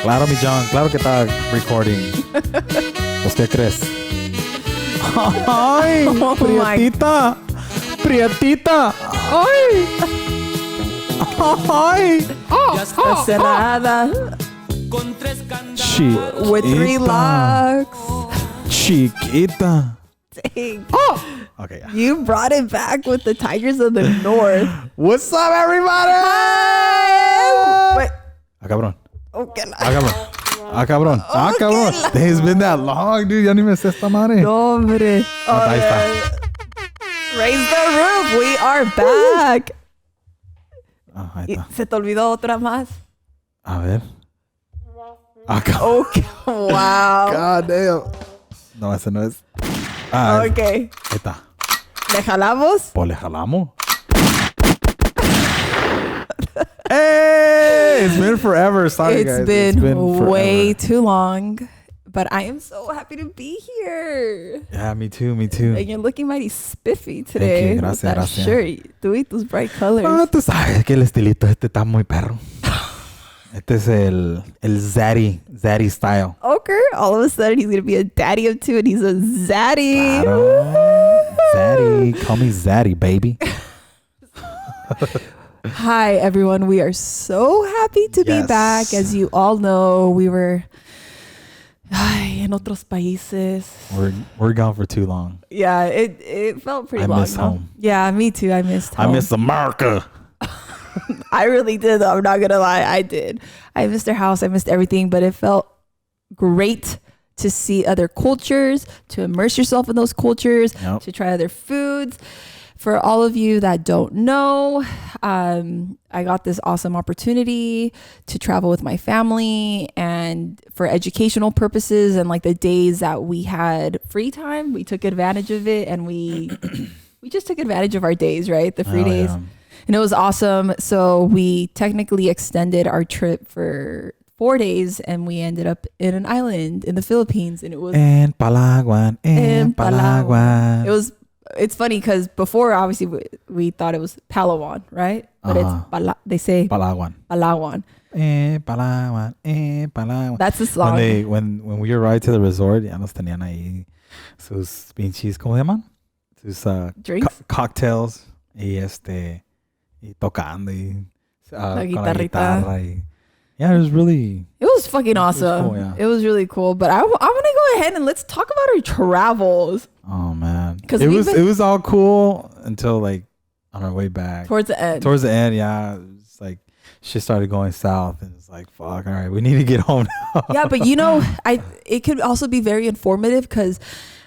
Claro, mi John. Claro que está recording. Pues, ¿qué crees? ¡Ay! ¡Prietita! ¡Prietita! ¡Ay! ¡Ay! Ya está cerrada. Chiquita. With 3 locks. Chiquita. Dang. Oh! Okay. You brought it back with the Tigers of the North. What's up, everybody? Hi! Wait. Ah, cabrón. Okay. Ah, cabrón. Ah, cabrón. Ah, cabrón. It's been that long, dude. Ya ni me sé esta madre. No, hombre. Ahí está. Raise the roof. We are back. Ah, ahí está. ¿Se te olvidó otra más? A ver. Ah, cabrón. Okay. Wow. God damn. No, ese no es. Ah, Ok. ahí está. ¿Le jalamos? Pues le jalamos. Hey! It's been forever. Sorry, guys. It's been way forever. too long. But I am so happy to be here. Yeah, me too. Me too. And you're looking mighty spiffy today. you. With Gracias, that gracias. shirt. Tú y tus bright colors. Ah, tú sabes que el estilito este está muy perro. Este es el zaddy style. Okay. All of a sudden, he's going to be a daddy of 2 and he's a zaddy. Claro. Zaddy. Call me zaddy, baby. Hi, everyone. We are so happy to be back. As you all know, we were en otros países. We're gone for too long. Yeah, it felt pretty long. I miss no? home. Yeah, me too. I missed home. I miss America. I really did, though. I'm not going to lie. I did. I missed their house. I missed everything, but it felt great to see other cultures, to immerse yourself in those cultures, to try other foods. For all of you that don't know, I got this awesome opportunity to travel with my family, and for educational purposes and like the days that we had free time, we took advantage of it, and we just took advantage of our days, right? The free days. Yeah. And it was awesome. So we technically extended our trip for 4 days, and we ended up in an island in the Philippines, and it was in Palawan. It was. It's funny because before, obviously, we thought it was Palawan, right? But it's they say Palawan. Palawan. Palawan. Palawan. That's the song. When we arrived to the resort, ya nos tenían ahí sus pinches, ¿cómo se llaman? Sus drinks, cocktails y y tocando y la con la guitarrita. guitarra y yeah, it was fucking awesome. Cool, yeah. It was really cool. But I want to go ahead and let's talk about our travels. Oh man, it was all cool until like on our way back towards the end. Yeah, it's like shit started going south, and it's like fuck. All right, we need to get home now. Yeah, but it could also be very informative because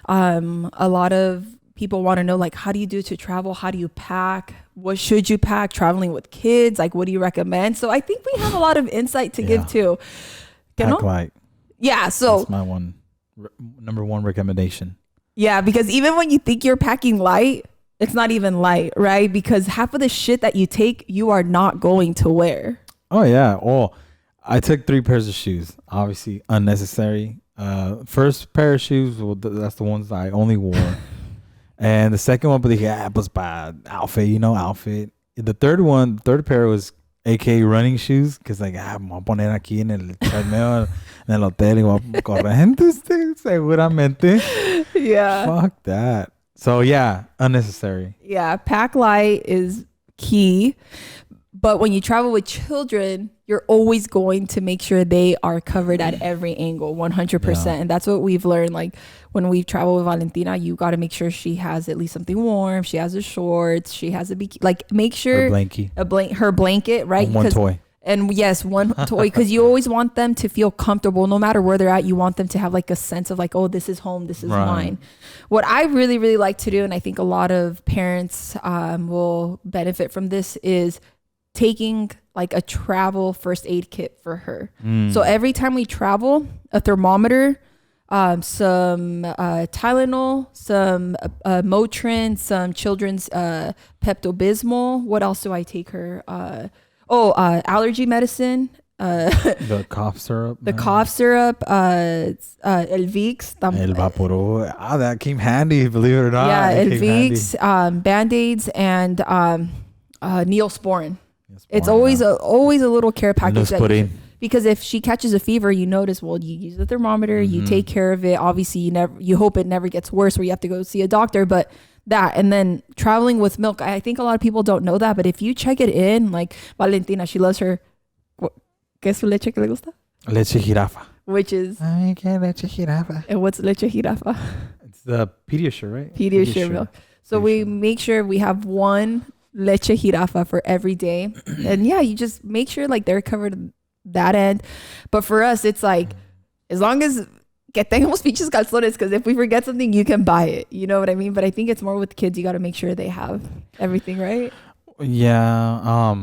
a lot of people want to know, like, how do you do to travel? How do you pack? What should you pack? Traveling with kids, like, what do you recommend? So I think we have a lot of insight to give too. Pack light. Yeah, so that's my number one recommendation. Yeah, because even when you think you're packing light, it's not even light, right? Because half of the shit that you take, you are not going to wear. Oh yeah. Oh, I took 3 pairs of shoes. Obviously unnecessary. First pair of shoes, well, that's the ones I only wore. And the second one, but was by outfit. The third pair was AKA running shoes, because like, me voy a poner aquí en el treadmill en el hotel y voy a correr seguramente. Yeah. Fuck that. So yeah, unnecessary. Yeah, pack light is key. But when you travel with children, you're always going to make sure they are covered at every angle, 100%. Yeah. And that's what we've learned. Like when we travel with Valentina, you got to make sure she has at least something warm. She has her shorts. She has a bikini. Like make sure her blanket, right? And one toy. And yes, one toy, because you always want them to feel comfortable no matter where they're at. You want them to have like a sense of like, oh, this is home, this is mine. What I really, really like to do, and I think a lot of parents will benefit from this, is taking like a travel first aid kit for her. So every time we travel, a thermometer, some Tylenol, some Motrin, some children's Pepto-Bismol. What else do I take her? Allergy medicine. The cough syrup. The cough syrup. El Vicks. El Vaporo. That came handy, believe it or not. Yeah, El Vicks, Band-Aids, and Neosporin. It's always a little care package. Because if she catches a fever, you notice, well, you use the thermometer, you take care of it. Obviously, you hope it never gets worse where you have to go see a doctor. But that, and then traveling with milk, I think a lot of people don't know that. But if you check it in, like Valentina, she loves her, ¿qué es su leche que le gusta? Leche jirafa. Which is, Ay, que leche jirafa. and what's leche jirafa? It's the Pediasure, right? Pediasure milk. So we make sure we have one leche jirafa for every day. And yeah, you just make sure like they're covered that end. But for us, it's like, as long as que tengamos pinches calzones, because if we forget something, you can buy it. You know what I mean? But I think it's more with kids. You got to make sure they have everything, right? Yeah.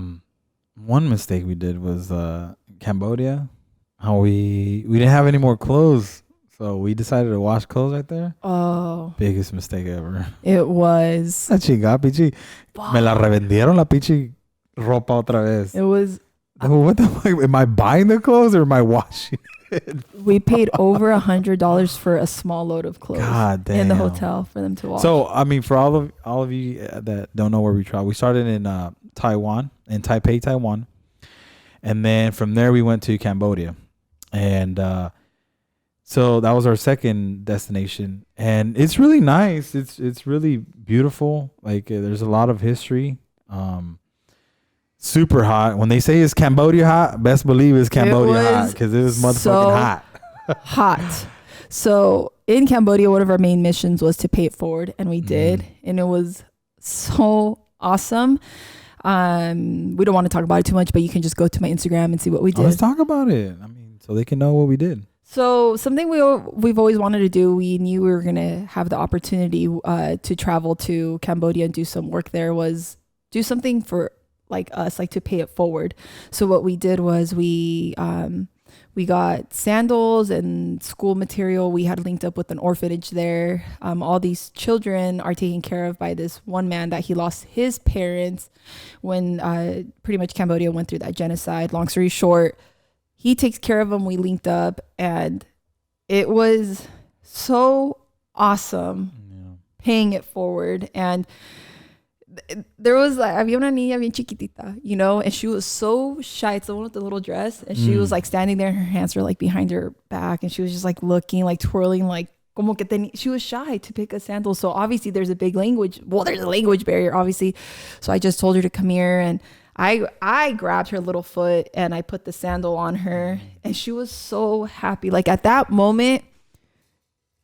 One mistake we did was Cambodia. How we didn't have any more clothes, so we decided to wash clothes right there. Oh, biggest mistake ever. It was. La chica, pichi. Me la revendieron la pichi ropa otra vez. It was. What the fuck? Am I buying the clothes or am I washing it? We paid over $100 for a small load of clothes. God damn. In the hotel for them to wash. So I mean, for all of you that don't know where we traveled, we started in Taiwan, in Taipei, Taiwan, and then from there we went to Cambodia. And so that was our second destination, and it's really nice. It's really beautiful. Like there's a lot of history. Super hot. When they say it's Cambodia hot, best believe it's Cambodia hot, because it was motherfucking hot. Hot. So in Cambodia, one of our main missions was to pay it forward, and we did, and it was so awesome. We don't want to talk about it too much, but you can just go to my Instagram and see what we did. Let's talk about it. I mean, so they can know what we did. So something we've always wanted to do, we knew we were going to have the opportunity to travel to Cambodia and do some work there, was do something for like us, like to pay it forward. So what we did was we got sandals and school material. We had linked up with an orphanage there. All these children are taken care of by this one man that he lost his parents when pretty much Cambodia went through that genocide. Long story short, he takes care of them. We linked up, and it was so awesome paying it forward. And there was like, había una niña bien chiquitita, you know, and she was so shy. It's the one with the little dress, and she was like standing there, and her hands were like behind her back, and she was just like looking, like twirling, like como que she was shy to pick a sandal. So obviously there's a there's a language barrier, obviously. So I just told her to come here, and I grabbed her little foot and I put the sandal on her, and she was so happy. Like at that moment,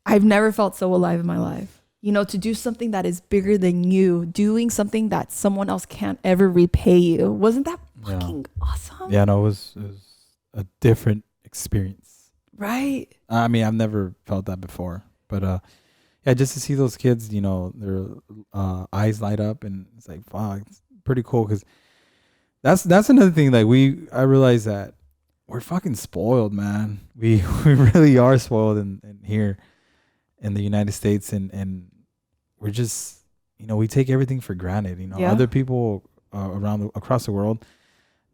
I've never felt so alive in my life. You know, to do something that is bigger than you, doing something that someone else can't ever repay you. Wasn't that fucking awesome? Yeah, no, it was a different experience. Right? I mean, I've never felt that before. But yeah, just to see those kids, you know, their eyes light up, and it's like, fuck, it's pretty cool, because that's another thing. Like I realized that we're fucking spoiled, man. We really are spoiled in here in the United States, and we're just, you know, we take everything for granted. You know, other people across the world,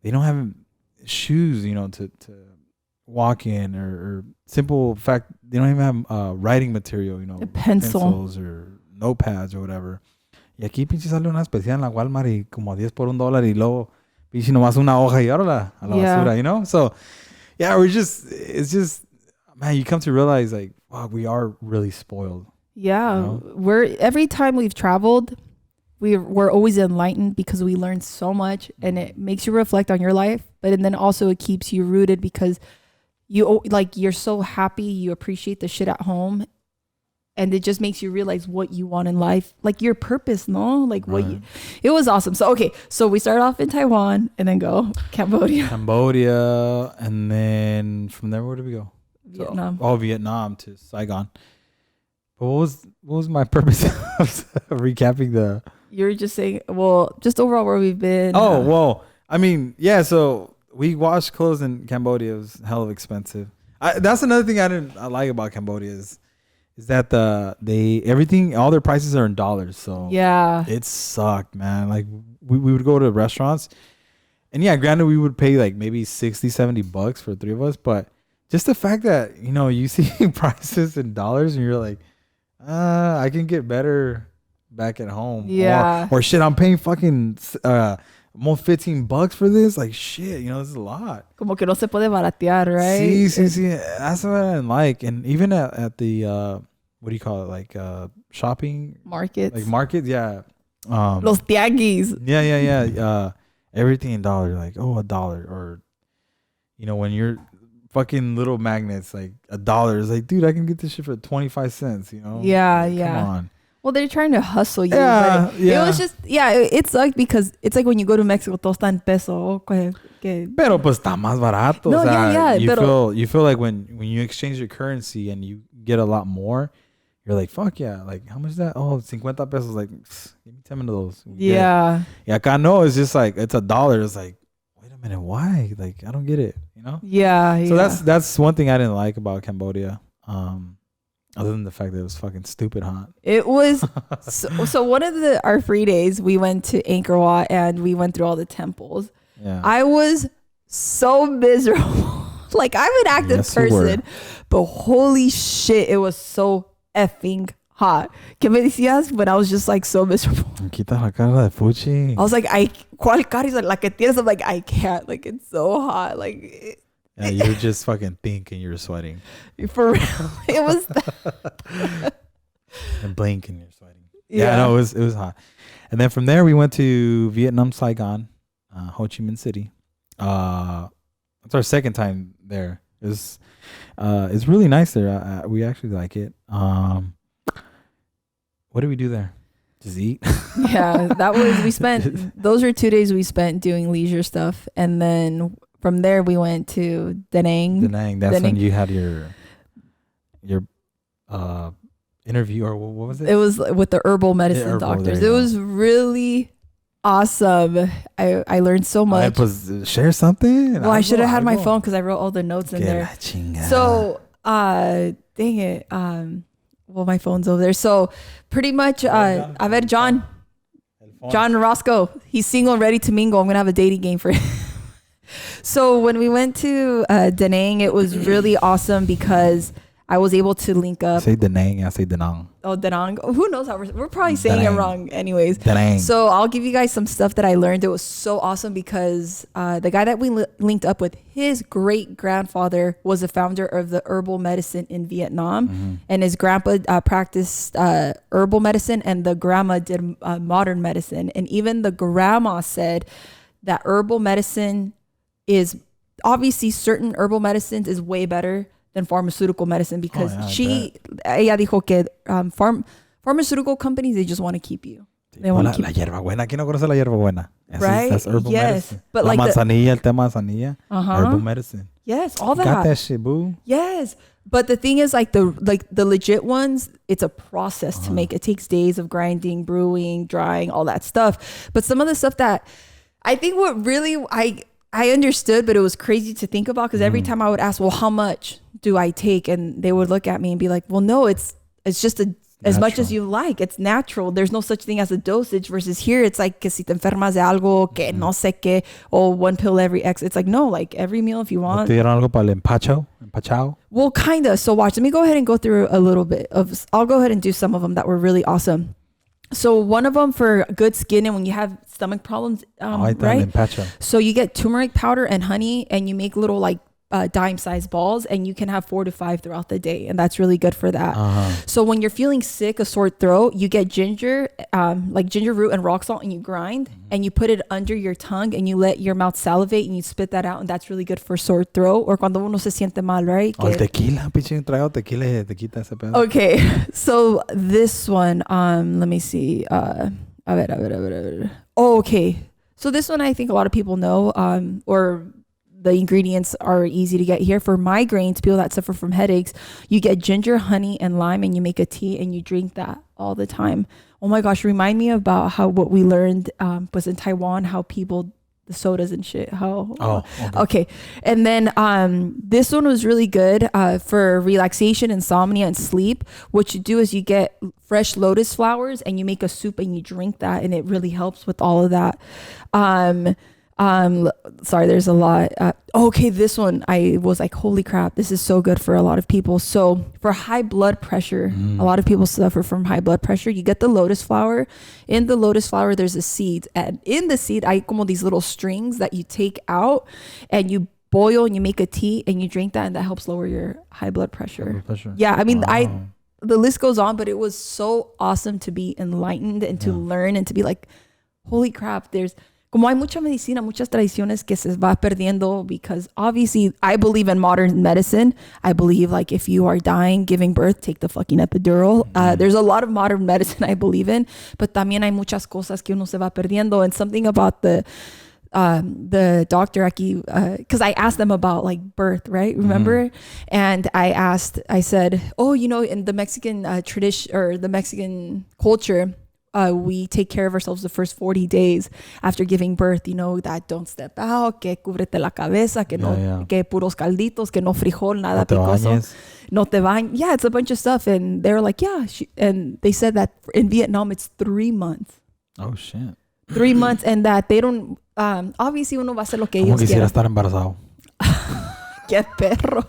they don't have shoes, you know, to walk in, or simple fact, they don't even have writing material, you know, pencils or notepads or whatever. Y aquí pinche sale una especial en la Walmart y como 10 por $1 y luego pinche nomás una hoja y ahora a la basura, you know? So yeah, it's just, man, you come to realize like, wow, we are really spoiled. Yeah. You know? Every time we've traveled, we're always enlightened, because we learn so much, and it makes you reflect on your life, and then also it keeps you rooted, because you're so happy, you appreciate the shit at home, and it just makes you realize what you want in life, like your purpose, no? Like it was awesome. So okay, so we start off in Taiwan and then go Cambodia, and then from there, where did we go? Vietnam. Vietnam to Saigon. But what was my purpose of recapping the? You're just saying, well, just overall where we've been. Oh well, I mean, yeah. So we washed clothes in Cambodia. It was hell of expensive. That's another thing I like about Cambodia is that all their prices are in dollars. So yeah, it sucked, man. Like we would go to restaurants, and yeah, granted we would pay like maybe $60-$70 for 3 of us, but just the fact that, you know, you see prices in dollars and you're like, I can get better back at home. Yeah. Or shit, I'm paying fucking almost $15 for this. Like shit, you know, this is a lot. Como que no se puede baratear, right? Sí. That's what I didn't like. And even at the what do you call it? Like shopping Markets. Like markets, yeah. Los tianguis. Yeah. Everything in dollars, like $1, or you know, when you're fucking little magnets, like $1 is like, dude, I can get this shit for 25 cents. You know? Yeah, like, yeah. Come on. Well, they're trying to hustle you. Yeah, but it was just, it sucked because it's like when you go to Mexico, todo está en peso. Pero pues está más barato. No, o sea, yeah. You feel like when you exchange your currency and you get a lot more, you're like, fuck yeah. Like, how much is that? Oh, 50 pesos. Like, give me 10 of those. Yeah. Yeah, I know it's just like, it's $1. It's like, wait a minute, why? Like, I don't get it, you know? Yeah. So that's one thing I didn't like about Cambodia. Other than the fact that it was fucking stupid hot. It was. so one of our free days, we went to Angkor Wat and we went through all the temples. Yeah. I was so miserable. Like, I'm an active person, but holy shit, it was so effing hot. ¿Qué me decías when I was just like so miserable? Quita la cara de fuchi. I was like, ¿cuál cara? He's like, la que tienes? I'm like, I can't. Like, it's so hot. Like, yeah, you're just fucking pink and you're sweating. For real. It was that. And blink and you're sweating. Yeah, no, it was hot. And then from there we went to Vietnam, Saigon, Ho Chi Minh City. It's our second time there. It's really nice there. We actually like it. What did we do there? Just eat. Yeah, those were 2 days we spent doing leisure stuff, and then from there we went to Da Nang. That's when you had your interview, or what was it? It was with the herbal medicine doctors. It was really awesome. I learned so much. Share something. Well, I should have had my phone because I wrote all the notes in there. So dang it. Well, my phone's over there. So pretty much, a ver, John Roscoe, he's single and ready to mingle. I'm going to have a dating game for him. So when we went to Da Nang, it was really awesome because I was able to link up. Say Da Nang, I say Da Nang. Oh, Da Nang. Who knows how we're probably saying it wrong anyways. Da Nang. So I'll give you guys some stuff that I learned. It was so awesome because the guy that we linked up with, his great grandfather was the founder of the herbal medicine in Vietnam. Mm-hmm. And his grandpa practiced herbal medicine, and the grandma did modern medicine. And even the grandma said that herbal medicine is obviously, certain herbal medicines is way better than pharmaceutical medicine because ella dijo que pharmaceutical companies, they just want to keep you. They want to keep la hierbabuena. ¿Quién no conoce la hierbabuena? Right? That's herbal medicine. But la like manzanilla, el té manzanilla, herbal medicine. Yes, all that. Got that shit, boo. Yes. But the thing is, like the legit ones, it's a process to make. It takes days of grinding, brewing, drying, all that stuff. But some of the stuff that I think what really I understood, but it was crazy to think about because every time I would ask, well, how much do I take? And they would look at me and be like, well, no, it's just as much as you like. It's natural. There's no such thing as a dosage versus here. It's like que si te enfermas de algo, que no sé qué, or one pill every X. It's like, no, like every meal if you want. ¿Te dieron algo para el empachao? Well, kind of. So watch, let me go ahead and go through a little bit I'll go ahead and do some of them that were really awesome. So one of them for good skin and when you have stomach problems, right? So you get turmeric powder and honey and you make little like dime-sized balls and you can have 4 to 5 throughout the day. And that's really good for that. So when you're feeling sick, a sore throat, you get ginger, like ginger root and rock salt and you grind and you put it under your tongue and you let your mouth salivate and you spit that out. And that's really good for sore throat or cuando uno se siente mal, right? El tequila, pinche un trago tequila te quita ese pedo. Okay. So this one, let me see. A ver. Oh, okay. So this one I think a lot of people know, or the ingredients are easy to get here. For migraines, people that suffer from headaches, you get ginger, honey, and lime, and you make a tea, and you drink that all the time. Oh my gosh, remind me about what we learned was in Taiwan, how people, the sodas and shit, okay. And then this one was really good for relaxation, insomnia, and sleep. What you do is you get fresh lotus flowers, and you make a soup, and you drink that, and it really helps with all of that. Sorry, there's a lot. Okay, this one I was like, holy crap, this is so good for a lot of people. So for high blood pressure, a lot of people suffer from high blood pressure. You get the lotus flower. In the lotus flower, there's a seed, and in the seed, hay como these little strings that you take out, and you boil and you make a tea and you drink that, and that helps lower your high blood pressure. Yeah, I mean, the list goes on, but it was so awesome to be enlightened and to learn and to be like, holy crap, there's como hay mucha medicina, muchas tradiciones que se va perdiendo, because obviously I believe in modern medicine. I believe like if you are dying, giving birth, take the fucking epidural. There's a lot of modern medicine I believe in, but también hay muchas cosas que uno se va perdiendo. And something about the doctor aquí, because I asked them about like birth, right? Remember? And I said, oh, you know, in the Mexican tradition or the Mexican culture, we take care of ourselves the first 40 days after giving birth, you know, that don't step out, que cúbrete la cabeza, que no, que puros calditos, que no frijol, nada picoso, no te bañes. Yeah, it's a bunch of stuff. And they're like, yeah. And they said that in Vietnam, it's 3 months. Oh, shit. 3 months, and that they don't, obviously uno va a hacer lo que ellos quisiera quieran. Estar embarazado. Qué perro.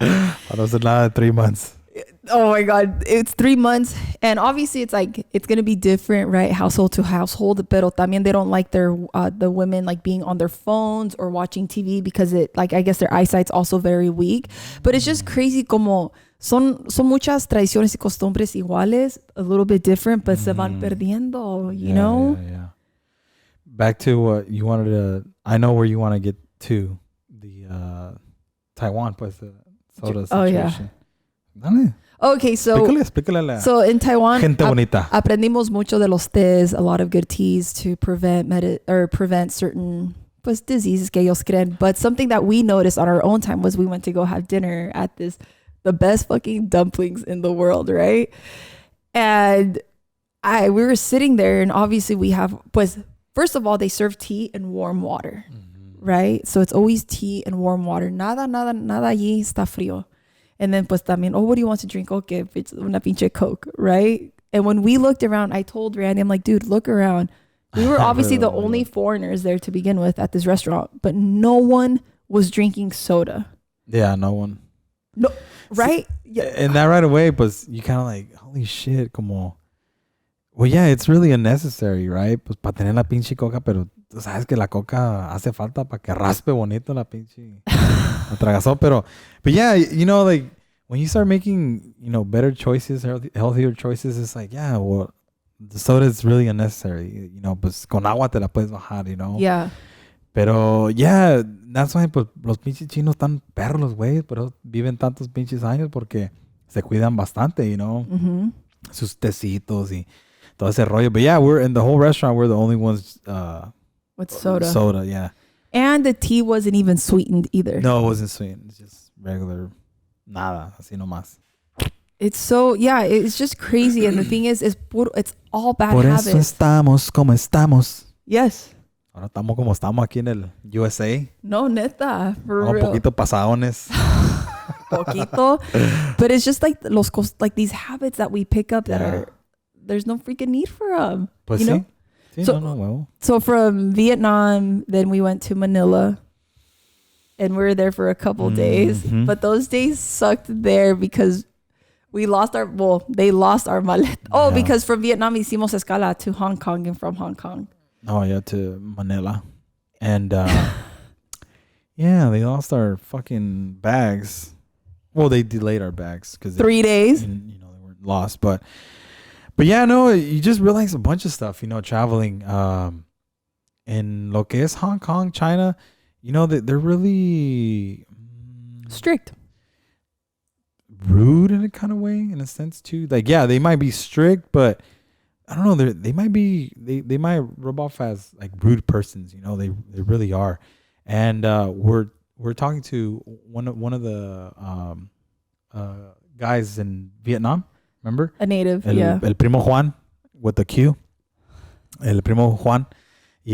I don't say nada 3 months. Oh my God, it's 3 months, and obviously it's like it's gonna be different, right? Household to household, pero también they don't like their the women like being on their phones or watching TV because it like I guess their eyesight's also very weak. But it's just crazy como son muchas tradiciones y costumbres iguales, a little bit different, but se van perdiendo, you know? Yeah. Back to what you wanted to. I know where you want to get to the Taiwan, pues the soda situation. Oh yeah. Dale. Okay, so in Taiwan, gente bonita. Aprendimos mucho de los tés, a lot of good teas to prevent certain pues diseases que ellos creen. But something that we noticed on our own time was we went to go have dinner at the best fucking dumplings in the world, right? And we were sitting there, and obviously we have pues first of all they serve tea and warm water, right? So it's always tea and warm water. Nada allí está frío. And then pues también, oh, what do you want to drink? Okay, it's una pinche Coke, right? And when we looked around, I told Randy, I'm like, dude, look around. We were obviously the only foreigners there to begin with at this restaurant, but no one was drinking soda. Yeah, no one. No, right? Yeah. And that right away, but you kind of like, holy shit, como. Well, yeah, it's really unnecessary, right? Pues para tener la pinche coca, pero tú sabes que la coca hace falta para que raspe bonito la pinche tragazón. But yeah, you know, like when you start making, you know, better choices, healthier choices, it's like, yeah, well, the soda is really unnecessary, you know, pues con agua te la puedes bajar, you know? Yeah. Pero, yeah, that's why pues los pinches chinos están perros, güey, pero viven tantos pinches años porque se cuidan bastante, you know? Sus tecitos y todo ese rollo. But yeah, we're in the whole restaurant, we're the only ones with soda. Soda, yeah. And the tea wasn't even sweetened either. No, it wasn't sweetened. It's just regular, nada, así nomás. It's so, yeah, it's just crazy. And the thing is it's all bad habits. Por eso estamos como estamos. Yes. Ahora estamos como estamos aquí en el USA. No, neta, for real. Un poquito pasadones. Poquito. But it's just like like these habits that we pick up that are, there's no freaking need for them. Pues you know? Sí, so, no. So from Vietnam, then we went to Manila. And we were there for a couple days. But those days sucked there because they lost our maleta. Oh, because from Vietnam hicimos escala to Hong Kong and from Hong Kong. Oh, yeah, to Manila. And yeah, they lost our fucking bags. Well, they delayed our bags because 3 days. You know, they weren't lost, but yeah, no, you just realize a bunch of stuff, you know, traveling. In lo que es Hong Kong, China, you know, they're really strict, rude in a kind of way, in a sense too. Like, yeah, they might be strict, but I don't know. They might rub off as like rude persons. You know, they really are. And we're talking to one of the guys in Vietnam. Remember? A native, yeah. El primo Juan with the Q. El primo Juan. Y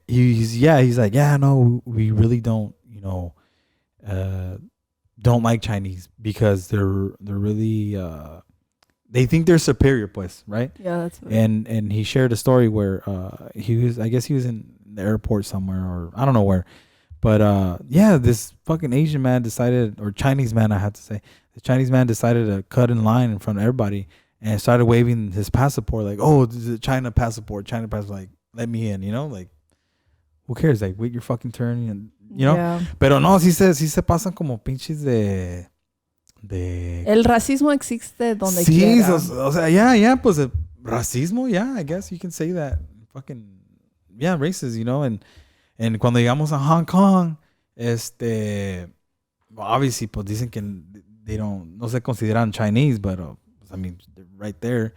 he's like, yeah, no, we really don't, you know, don't like Chinese because they're really they think they're superior, pues, right? Yeah, that's right. And he shared a story where he was in the airport somewhere, or I don't know where. But this fucking Asian man decided, or Chinese man, I have to say, the Chinese man decided to cut in line in front of everybody and started waving his passport, like, oh, this is a China passport, like, let me in, like, who cares? Like, wait your fucking turn, and Yeah. Pero no, sí se pasan como pinches de El racismo existe donde sí, quiera. o sea, yeah, pues racismo, yeah, I guess you can say that. Fucking, yeah, racist, and cuando llegamos a Hong Kong, obviously, pues dicen que no se consideran Chinese, but I mean, they're right there.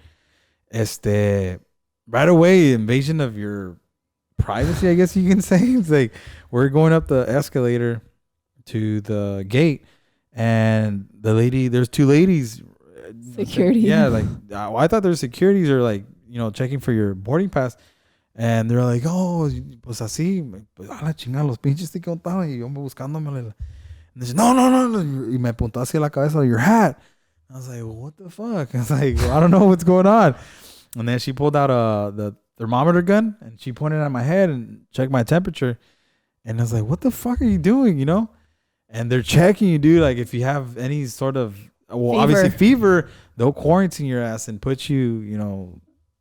Right away, invasion of your privacy, I guess you can say. It's like we're going up the escalator to the gate, and there's two ladies. Security. Yeah, like I thought their securities are like, checking for your boarding pass. And they're like, oh, pues así, pues a la chingada, los pinches te contaban y yo buscándome. And they said, no. Y me apuntó hacia la cabeza, your hat. I was like, well, what the fuck? I was like, well, I don't know what's going on. And then she pulled out the thermometer gun and she pointed at my head and checked my temperature. And I was like, what the fuck are you doing, And they're checking you, dude. Like, if you have any sort of, obviously fever, they'll quarantine your ass and put you,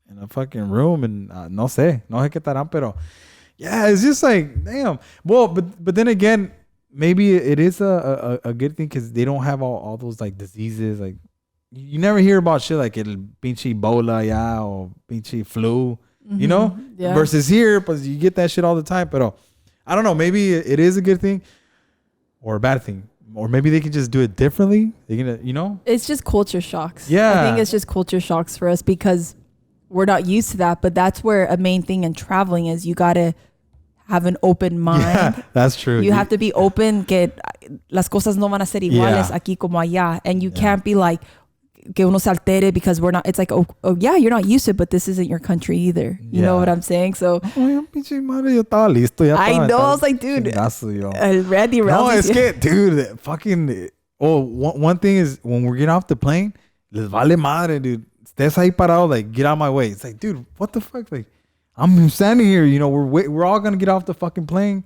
in a fucking room, and no sé qué estarán, pero yeah, it's just like, damn. Well, but then again, maybe it is a good thing because they don't have all those like diseases. Like, you never hear about shit like el pinche Ebola, or pinche flu, Yeah. versus here, but you get that shit all the time. But I don't know, maybe it is a good thing or a bad thing. Or maybe they can just do it differently. They can, It's just culture shocks. Yeah. I think it's just culture shocks for us because we're not used to that. But that's where a main thing in traveling is you got to have an open mind. Yeah, that's true. You have to be open que las cosas no van a ser iguales aquí como allá. And you can't be like que uno se altere because we're not, it's like, oh yeah, you're not used to it, but this isn't your country either. You know what I'm saying? So I know, I was like, dude, Randy No, Ralph's es que, dude, fucking, one thing is when we're getting off the plane, les vale madre, dude. Estés ahí parado, like, get out of my way. It's like, dude, what the fuck? Like, I'm standing here, we're all gonna get off the fucking plane.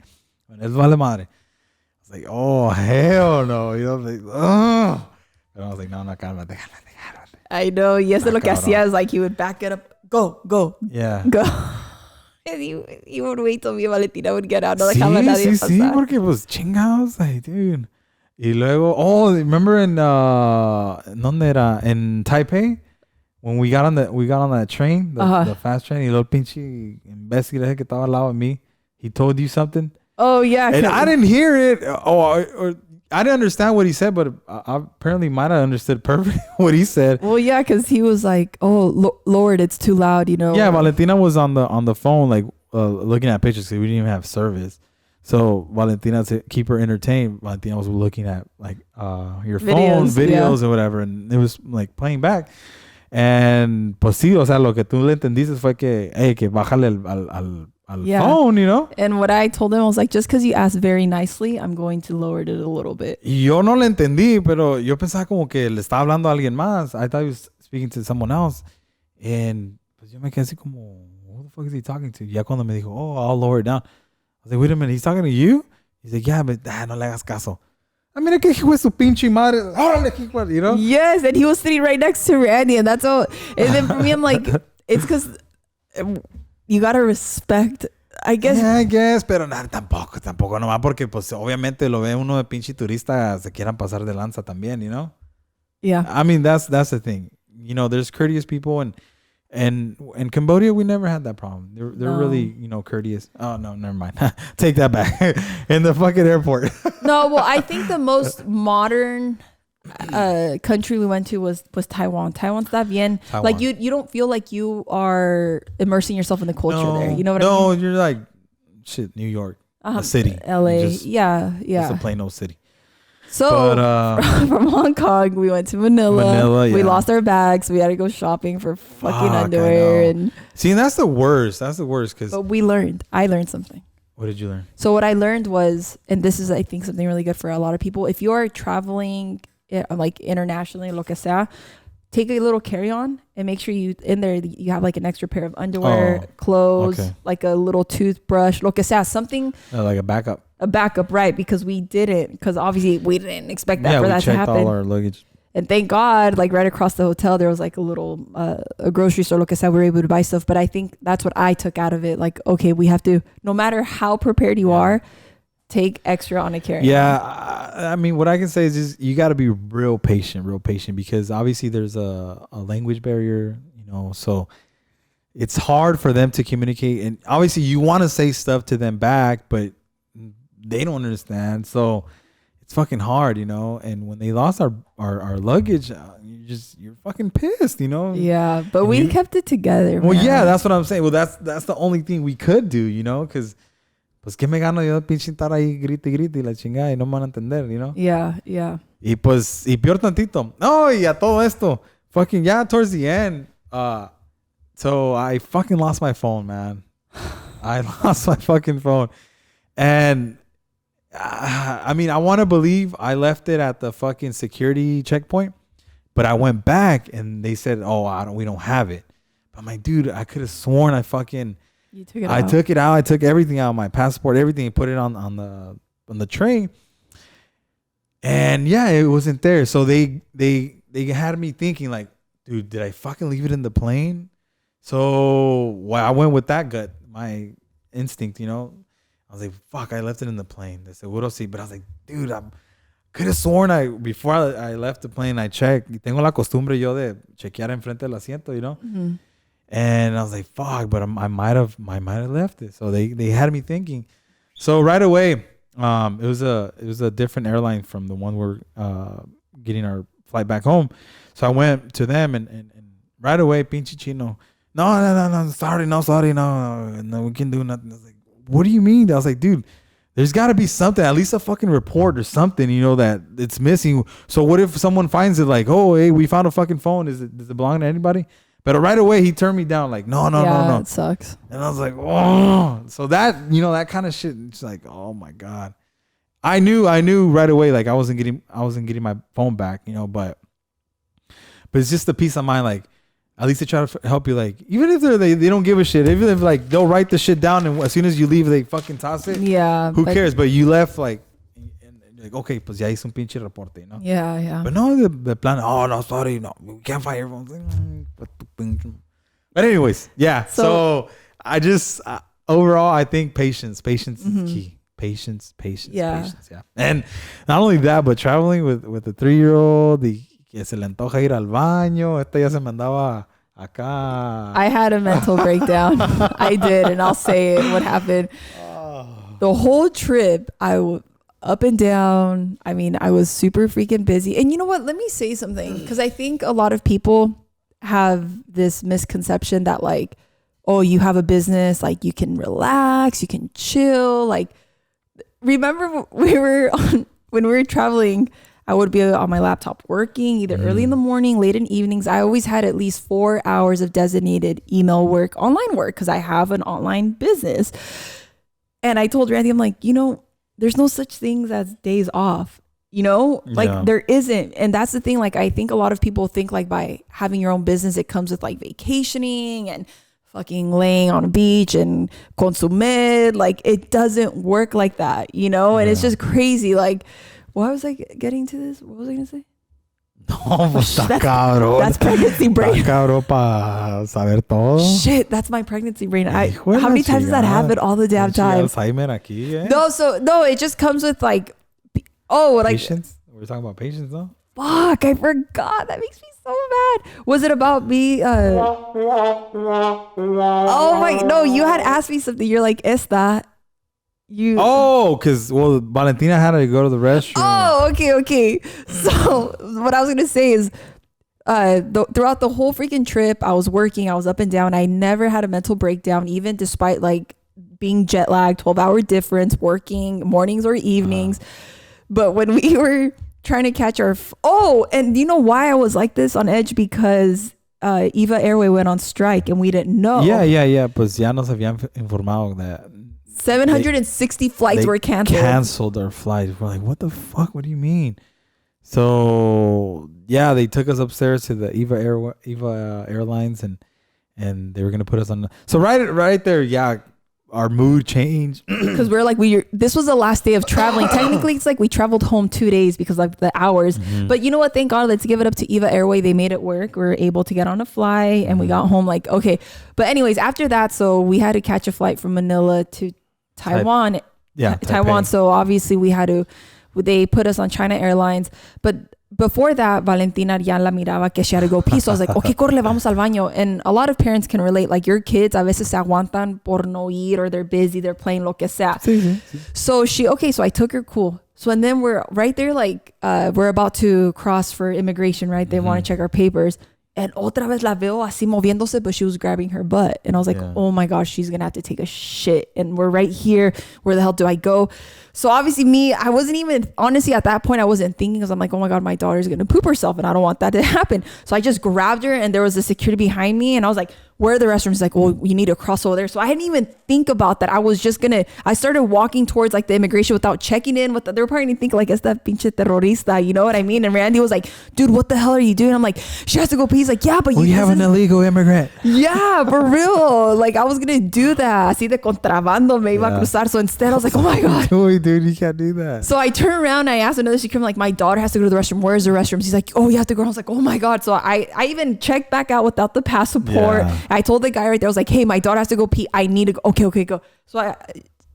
Les vale madre. It's like, oh, hell no. Like, oh. And I was like, no, cálmate. I know. Y eso lo que hacía is like he would back it up. Go. Yeah. Go. And he would wait till me and Valentina would get out. No dejaba a nadie pasar. Sí, porque pues chingados, like, dude. Y luego, remember in, ¿dónde era? In Taipei? When we got on that train, the fast train, y luego pinche imbécil que estaba al lado de mí, he told you something. Oh, yeah. And I didn't hear it. Or I didn't understand what he said, but apparently Myra understood perfectly what he said. Well, yeah, because he was like, oh, Lord, it's too loud, Yeah, Valentina was on the phone, like, looking at pictures because we didn't even have service. So Valentina, to keep her entertained, Valentina was looking at, like, your phone videos or whatever, and it was, like, playing back. And pues sí, o sea, lo que tú le entendiste fue que bájale al phone, And what I told him, I was like, just because you asked very nicely, I'm going to lower it a little bit. Y yo no le entendí, pero yo pensaba como que le estaba hablando a alguien más. I thought he was speaking to someone else. And pues yo me quedé así como, who the fuck is he talking to? Ya cuando me dijo, oh, I'll lower it down. I was like, wait a minute, he's talking to you? He's like, yeah, but no le hagas caso. I mean, que hijo de su pinche madre. Órale, Yes, and he was sitting right next to Randy, and that's all. And then for me, I'm like, it's because you gotta respect, I guess. Yeah, I guess, pero tampoco nomás porque pues obviamente lo ve uno de pinche turista, se quieran pasar de lanza también, Yeah. I mean, that's the thing. There's courteous people, and in Cambodia we never had that problem. They're really, courteous. Oh no, never mind. Take that back. In the fucking airport. No, well, I think the most modern country we went to was Taiwan. Taiwan está bien. Taiwan. Like you don't feel like you are immersing yourself in the culture there. You know what I mean? No, you're like shit. New York, a city. LA, yeah. It's a plain old city. So but, from Hong Kong, we went to Manila. Yeah. We lost our bags. We had to go shopping for fucking underwear. And see, and that's the worst. But we learned. I learned something. What did you learn? So what I learned was, and this is, I think, something really good for a lot of people. If you are traveling, like internationally, lo que sea, take a little carry-on and make sure you in there you have like an extra pair of underwear, clothes, like a little toothbrush, lo que sea, something like a backup, right? Because obviously we didn't expect that for that to happen. All our luggage. And thank God, like right across the hotel, there was like a little a grocery store. Like I said, we were able to buy stuff. But I think that's what I took out of it. Like, okay, we have to, no matter how prepared you are, take extra on a carry-on. Yeah, I mean, what I can say is just you got to be real patient, because obviously there's a language barrier, so it's hard for them to communicate. And obviously you want to say stuff to them back, but they don't understand. So it's fucking hard, And when they lost our luggage, you're fucking pissed, Yeah, but we kept it together. Well, yeah, that's what I'm saying. Well, that's the only thing we could do, because pues que me gano yo pinche estar ahí grite y la chingada y no me van a entender, Yeah. Y pues, y peor tantito. No, y a todo esto, fucking, towards the end, so I fucking lost my phone, man. I lost my fucking phone. And, I mean, I want to believe I left it at the fucking security checkpoint, but I went back and they said, we don't have it. I'm like, dude, I could have sworn I fucking... You took it out. I took it out. I took everything out, my passport, everything, put it on the train. And it wasn't there. So they had me thinking like, dude, did I fucking leave it in the plane? So I went with that gut, my instinct, I was like, fuck, I left it in the plane. They said, we'll see. But I was like, dude, I could have sworn before I left the plane, I checked. Y tengo la costumbre yo de chequear enfrente del asiento, Mm-hmm. And I was like, fuck, but I might have left it. So they had me thinking. So right away, it was a different airline from the one we're getting our flight back home. So I went to them and right away, pinche chino, no, sorry, no, we can do nothing. I was like, what do you mean? I was like, dude, there's got to be something, at least a fucking report or something, that it's missing. So what if someone finds it like, oh, hey, we found a fucking phone. Does it belong to anybody? But right away, he turned me down like, no. Yeah, it sucks. And I was like, oh. So that, that kind of shit, it's like, oh my God. I knew right away, like I wasn't getting my phone back, but it's just the peace of mind. Like, at least they try to help you. Like, even if they don't give a shit, even if like they'll write the shit down and as soon as you leave, they fucking toss it. Yeah. Who cares? But you left like okay, pues ya hice un pinche reporte, Yeah. But no, the plan, no, sorry, no, we can't fire everyone. But anyways, so I just, overall, I think patience is key. Patience. Yeah. And not only that, but traveling with a 3-year-old, que se le antoja ir al baño, esta ya se mandaba acá. I had a mental breakdown. I did, and I'll say it, what happened. The whole trip, up and down. I mean, I was super freaking busy. And you know what? Let me say something, because I think a lot of people have this misconception that like, oh, you have a business, like you can relax, you can chill. Like, remember when we were traveling, I would be on my laptop working either early in the morning, late in evenings. I always had at least 4 hours of designated email work, online work, because I have an online business. And I told Randy, I'm like, there's no such things as days off, like there isn't. And that's the thing. Like, I think a lot of people think like by having your own business, it comes with like vacationing and fucking laying on a beach and consumir. Like, it doesn't work like that, and it's just crazy. Like, why was I getting to this? What was I going to say? No, pues está cabrón. That's pregnancy brain. Está cabrón para saber todo. Shit, that's my pregnancy brain. How many times does that happen? All the damn time. Alzheimer aquí, eh? No, it just comes with like, patience. We're talking about patience, though. Fuck, I forgot. That makes me so mad. Was it about me? No, you had asked me something. You're like, esta. Because Valentina had to go to the restroom. Oh, okay. So what I was gonna say is, throughout the whole freaking trip, I was working. I was up and down. I never had a mental breakdown, even despite like being jet lagged, 12-hour difference, working mornings or evenings. But when we were trying to catch our and you know why I was like this on edge? Because Eva Airway went on strike and we didn't know. Yeah. Pues ya nos habían informado that 760 flights were canceled. Canceled our flights. We're like, what the fuck? What do you mean? So yeah, they took us upstairs to the Eva Airlines, and they were gonna put us on. So right there, yeah, our mood changed because we're like this was the last day of traveling. Technically, it's like we traveled home 2 days because of the hours. But you know what? Thank God. Let's give it up to Eva Airway. They made it work. We were able to get on a flight, and we got home like okay. But anyways, after that, so we had to catch a flight from Manila to Taiwan. Taiwan. So obviously they put us on China Airlines. But before that, Valentina ya la miraba que she had to go pee. So I was like, okay, corre, vamos al baño. And a lot of parents can relate. Like your kids a veces se aguantan por no ir, or they're busy, they're playing lo que sea. So so I took her, cool. So and then we're right there, like we're about to cross for immigration, right? They want to check our papers. And otra vez la veo así moviéndose, but she was grabbing her butt. And I was like, oh my gosh, she's going to have to take a shit. And we're right here. Where the hell do I go? So obviously I wasn't even, honestly, at that point, I wasn't thinking, because I'm like, oh my God, my daughter's going to poop herself and I don't want that to happen. So I just grabbed her, and there was a security behind me. And I was like, where are the restrooms? She's like, well, you need to cross over there. So I didn't even think about that. I started walking towards like the immigration without checking in with they were probably thinking like, esta pinche terrorista, you know what I mean? And Randy was like, dude, what the hell are you doing? I'm like, she has to go pee. He's like, yeah, but we have an illegal immigrant. Yeah, for real. Like I was going to do that. Así de contrabando me iba a cruzar. So instead I was like, oh my God. Dude, you can't do that. So I turned around and I asked another security, like, my daughter has to go to the restroom. Where's the restroom? He's like, oh, you have to go. I was like, oh my God. So I even checked back out without the passport. Yeah. I told the guy right there, I was like, hey, my daughter has to go pee. I need to go. Okay, go. So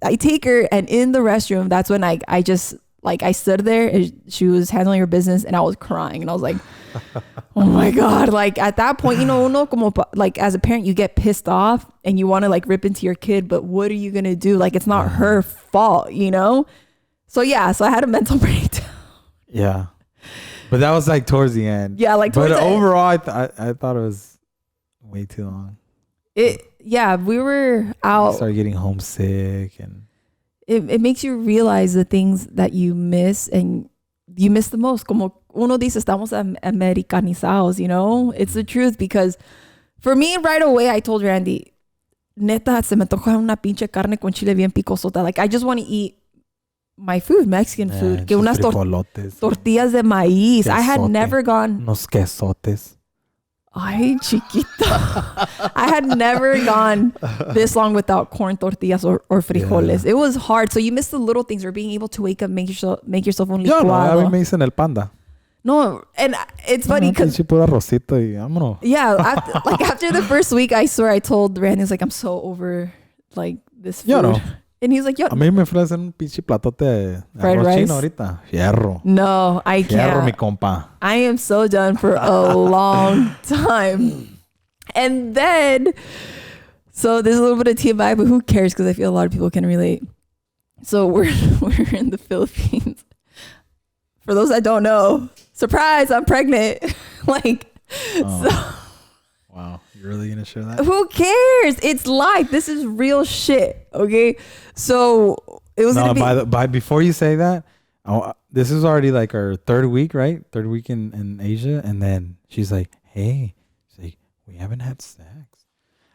I take her, and in the restroom, that's when I just, like, I stood there and she was handling her business, and I was crying, and I was like, oh my God. Like at that point, uno como, like as a parent, you get pissed off and you want to like rip into your kid, but what are you going to do? Like, it's not her fault, So yeah, so I had a mental breakdown. Yeah. But that was like towards the end. Yeah, like towards the end. But overall, I thought it was way too long. We were out. I started getting homesick, and it makes you realize the things that you miss, and you miss the most. Como uno dice, estamos americanizados, It's the truth, because for me, right away, I told Randy, neta, se me toca una pinche carne con chile bien picosota. Like, I just want to eat my food, Mexican food. Que unas tortillas de maíz. Quesote. I had never gone. Unos quesotes. Ay, chiquita. I had never gone this long without corn tortillas or frijoles. Yeah. It was hard. So you miss the little things, or being able to wake up, make yourself un licuado. No, a mí me dicen el panda. No, and it's funny because yeah, after the first week, I swear I told Randy, I was like, I'm so over like this food. And he's like, yo. A mí me ofrecen un pinche platote de arroz chino ahorita. Fierro. No, I can't. Fierro, mi compa. I am so done for a long time. And then, so there's a little bit of TMI, but who cares? Because I feel a lot of people can relate. So we're in the Philippines. For those that don't know, surprise, I'm pregnant. Wow. You're really going to share that? Who cares? It's life. This is real shit. Okay. So it was going to be. Before you say that, this is already like our third week, right? Third week in Asia. And then she's like, hey, we haven't had sex.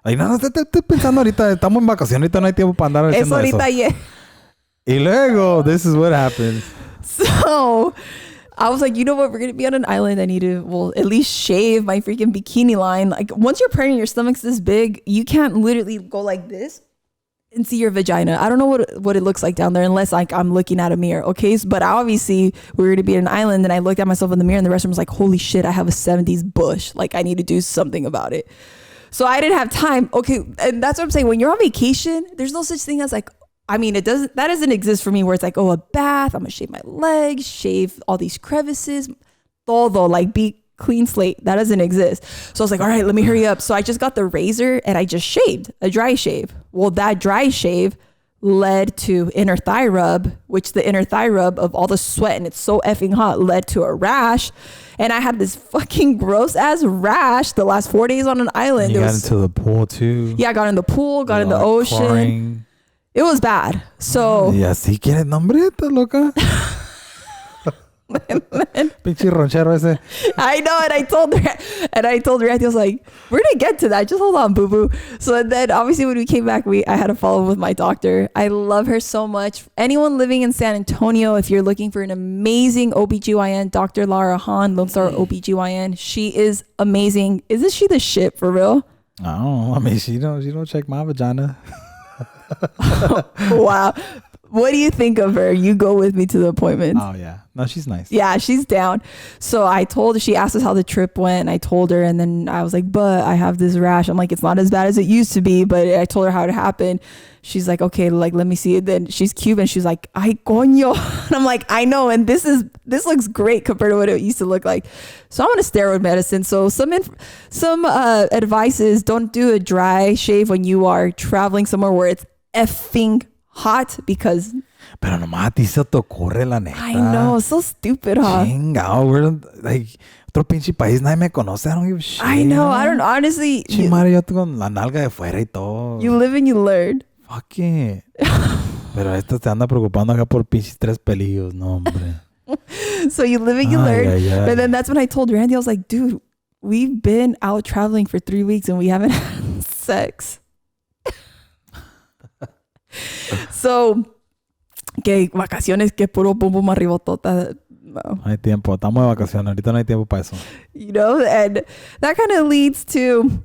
Like, no, estoy pensando ahorita, estamos en vacaciones, ahorita no hay tiempo para andar haciendo eso. Yeah. Y luego, this is what happens. So I was like, you know what? We're going to be on an island. I need to, at least shave my freaking bikini line. Like, once you're pregnant, your stomach's this big, you can't literally go like this and see your vagina. I don't know what it looks like down there unless like I'm looking at a mirror. Okay. But obviously we were going to be on an island, and I looked at myself in the mirror, and the restroom was like, holy shit, I have a 70s bush. Like, I need to do something about it. So I didn't have time. Okay. And that's what I'm saying. When you're on vacation, there's no such thing as like, that doesn't exist for me, where it's like, oh, a bath, I'm gonna shave my legs, shave all these crevices, todo, like be clean slate. That doesn't exist. So I was like, all right, let me hurry up. So I just got the razor and I just shaved a dry shave. Well, that dry shave led to inner thigh rub, which the inner thigh rub of all the sweat, and it's so effing hot, led to a rash. And I had this fucking gross ass rash the last 4 days on an island. You got into the pool too. Yeah, I got in the pool, got in the ocean. Chlorine. It was bad. So yeah, si quieres nombre, está loca. Pinche ronchero ese. I know, and I told her, I was like, we're gonna get to that. Just hold on, boo boo. So then, obviously, when we came back, I had to follow up with my doctor. I love her so much. Anyone living in San Antonio, if you're looking for an amazing OBGYN, Dr. Lara Han, Lone Star OBGYN, she is amazing. Isn't she the shit for real? I don't know. I mean, she don't check my vagina. Wow. What do you think of her? You go with me to the appointments. Oh, yeah. No, she's nice. Yeah, she's down. So I told her, she asked us how the trip went. And I told her, and then I was like, but I have this rash. I'm like, it's not as bad as it used to be, but I told her how it happened. She's like, okay, like, let me see it. Then she's Cuban. She's like, ay, coño. And I'm like, I know. And this looks great compared to what it used to look like. So I'm on a steroid medicine. So some advice is don't do a dry shave when you are traveling somewhere where it's effing hot because pero nomás a ti se te ocurre la neta. I know, so stupid, huh? Chingao, we're like otro pinche país, nadie me conoce. I don't give a shit. I know, I don't honestly. Chimare, yo tengo la nalga de fuera y todo. You live and you learn. Fuck it. Pero esta te anda preocupando acá por pinches 3 pelillos, no hombre. So you live and you learn. But then that's when I told Randy, I was like, dude, we've been out traveling for 3 weeks and we haven't had sex. So, que vacaciones, que puro bum bum arribotota. No. No hay tiempo, estamos de vacaciones, ahorita no hay tiempo para eso. You know, and that kind of leads to,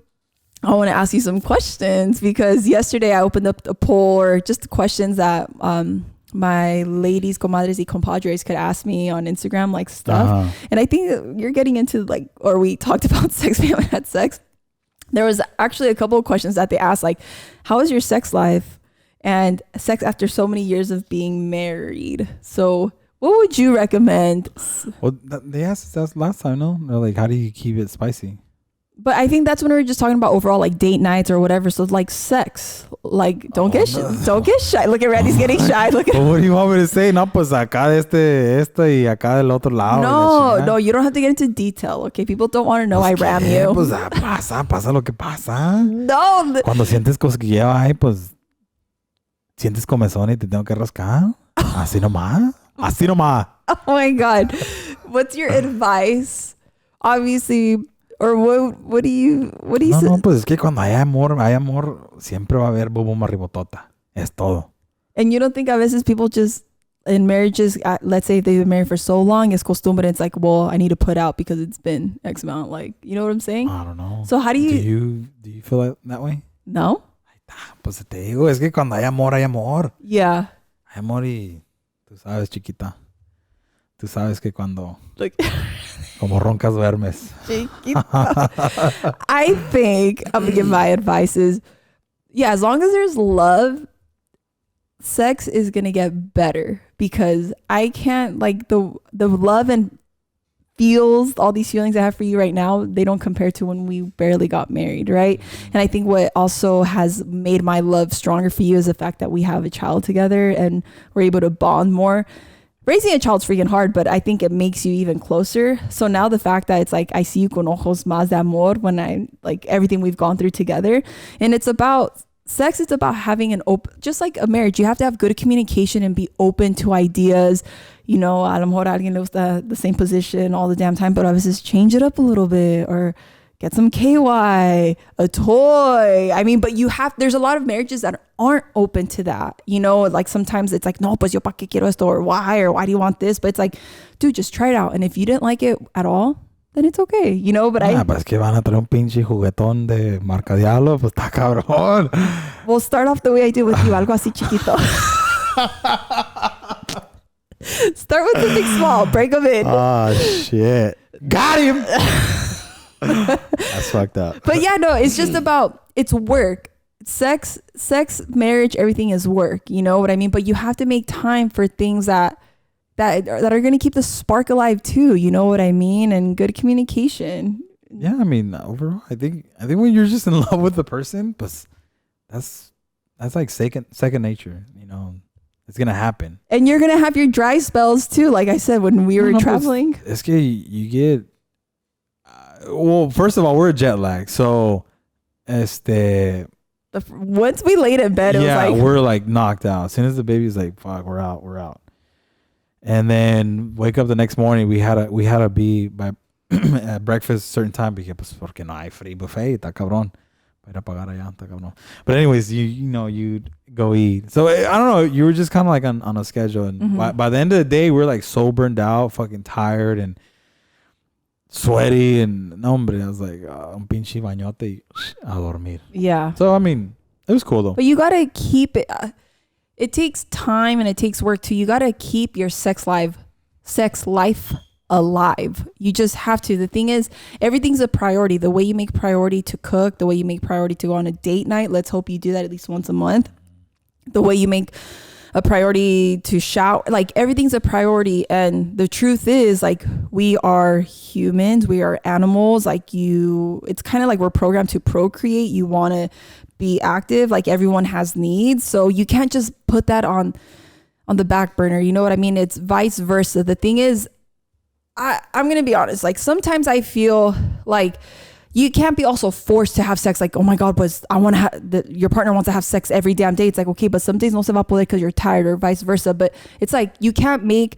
I want to ask you some questions because yesterday I opened up a poll or just questions that my ladies, comadres y compadres could ask me on Instagram, like stuff. And I think you're getting into like, or we talked about sex, we haven't had sex. There was actually a couple of questions that they asked, like, how is your sex life? And sex after so many years of being married. So what would you recommend? Well, they asked us last time, no? They're like, how do you keep it spicy? But I think that's when we were just talking about overall like date nights or whatever. So like sex, like don't get shy. Look at Randy's getting shy. Look at. Well, what do you want me to say? No, pues acá de este y acá del otro lado. No, you don't have to get into detail. Okay, people don't want to know I ram you. Pues pasa lo que pasa. No. Cuando sientes cosquilleo, ay, pues sientes comezón y te tengo que rascar. Así nomás. Así nomás. Oh my God. What's your advice? Obviously, or what do you say? No, pues es que cuando hay amor, siempre va a haber bobo marribotota. Es todo. And you don't think a veces people just, in marriages, let's say if they've been married for so long, it's costumbre, it's like, well, I need to put out because it's been X amount. Like, you know what I'm saying? I don't know. So how do you... Do you feel like that way? No. Pues te digo, es que cuando hay amor, hay amor. Yeah. Hay amor y tú sabes, chiquita. Tú sabes que cuando... Like, como roncas duermes. Chiquita. I think, I'm going to give my advice is, yeah, as long as there's love, sex is going to get better because I can't, like, the love and feels, all these feelings I have for you right now, they don't compare to when we barely got married, right? And I think what also has made my love stronger for you is the fact that we have a child together and we're able to bond more. Raising a child's freaking hard, but I think it makes you even closer. So now the fact that it's like I see you con ojos más de amor when I like everything we've gone through together, and it's about sex. It's about having an open, just like a marriage. You have to have good communication and be open to ideas. You know, a lo mejor alguien le gusta the same position all the damn time, but I was just change it up a little bit or get some KY, a toy. I mean, but there's a lot of marriages that aren't open to that. You know, like sometimes it's like, no, pues yo pa qué quiero esto, or why do you want this? But it's like, dude, just try it out. And if you didn't like it at all, then it's okay, you know, but pues es que van a traer un pinche juguetón de marca Diablo, pues está cabrón. We'll start off the way I did with you, algo así chiquito. Start with something small, break them in. Oh, shit. Got him! That's fucked up. But yeah, no, it's just about, it's work. Sex, marriage, everything is work. You know what I mean? But you have to make time for things that are going to keep the spark alive too. You know what I mean? And good communication. Yeah, I mean, overall, I think when you're just in love with the person, but that's like second nature. You know, it's gonna happen. And you're gonna have your dry spells too. Like I said, when we were traveling, es que you get. Well, first of all, we're jet lag, so once we laid in bed, it was like we're like knocked out. As soon as the baby's like, fuck, we're out. And then wake up the next morning. We had to be by at breakfast certain time because porque no hay free buffet, está cabrón. Para pagar allá, está cabrón. But anyways, you go eat. So I don't know. You were just kind of like on a schedule, and by the end of the day, we're like so burned out, fucking tired, and sweaty, and no hombre. I was like, un pinche bañote y a dormir. Yeah. So I mean, it was cool though. But you gotta keep it. It takes time and it takes work too. You gotta keep your sex life alive. You just have to. The thing is, everything's a priority. The way you make priority to cook, the way you make priority to go on a date night. Let's hope you do that at least once a month. The way you make a priority to shower, like everything's a priority. And the truth is, like, we are humans, we are animals. Like it's kind of like we're programmed to procreate. You want to be active. Like everyone has needs, so you can't just put that on the back burner. You know what I mean? It's vice versa. The thing is, I'm gonna be honest. Like sometimes I feel like you can't be also forced to have sex. Like, oh my God, I want to have your partner wants to have sex every damn day. It's like, okay, but some days no se va poder because you're tired, or vice versa. But it's like you can't make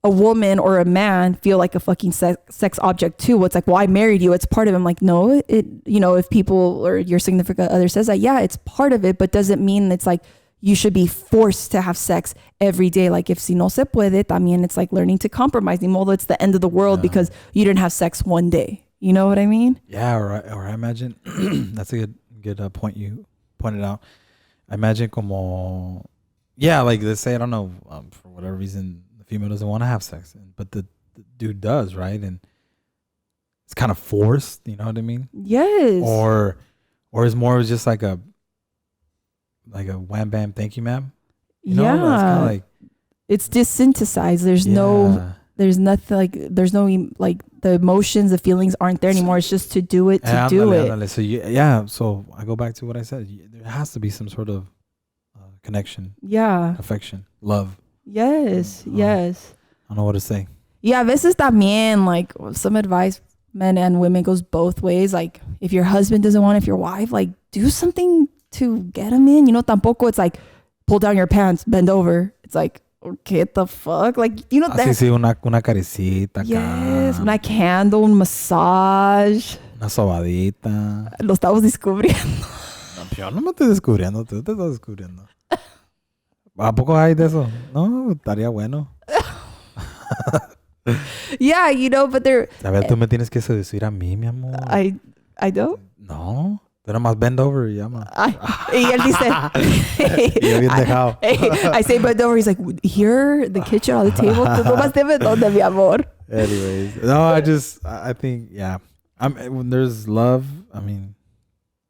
a woman or a man feel like a fucking sex object too. It's like, well, I married you, it's part of it. I'm like, no, if people or your significant other says that, yeah, it's part of it, but doesn't mean it's like you should be forced to have sex every day. Like if si no se puede, también it's like learning to compromise. Ni modo, it's the end of the world because you didn't have sex one day. You know what I mean? Yeah, or I imagine that's a good point you pointed out. I imagine como, yeah, like let's say, I don't know, for whatever reason, the female doesn't want to have sex, but the dude does, right? And it's kind of forced, you know what I mean? Yes. Or it's more just like a wham bam, thank you, ma'am. You know? Yeah. That's kind of like, it's desynthesized. There's nothing, like there's no like the emotions, the feelings aren't there anymore. It's just to do it to do it. So so I go back to what I said. There has to be some sort of connection. Yeah. Affection, love. Yes. Yes. I don't know what to say. Yeah, this is también like some advice, men and women, goes both ways. Like if your husband doesn't want it, if your wife, like do something to get him in. You know, tampoco it's like pull down your pants, bend over. It's like, okay, what the fuck? Like, you know that. Sí, una carecita. Yes, una candle, un massage. Una sobadita. Lo estamos descubriendo. No, yo no me estoy descubriendo, tú te estás descubriendo. ¿A poco hay de eso? No, estaría bueno. Yeah, you know, but they're... A ver, tú me tienes que seducir a mí, mi amor. I don't. No. Tú nada más bend over y llama. Y él dice... Yo bien dejado. I say bend over. He's like, here, the kitchen, on the table. Tú nomás te ves donde, mi amor. Anyways. No, I think, yeah. When there's love, I mean,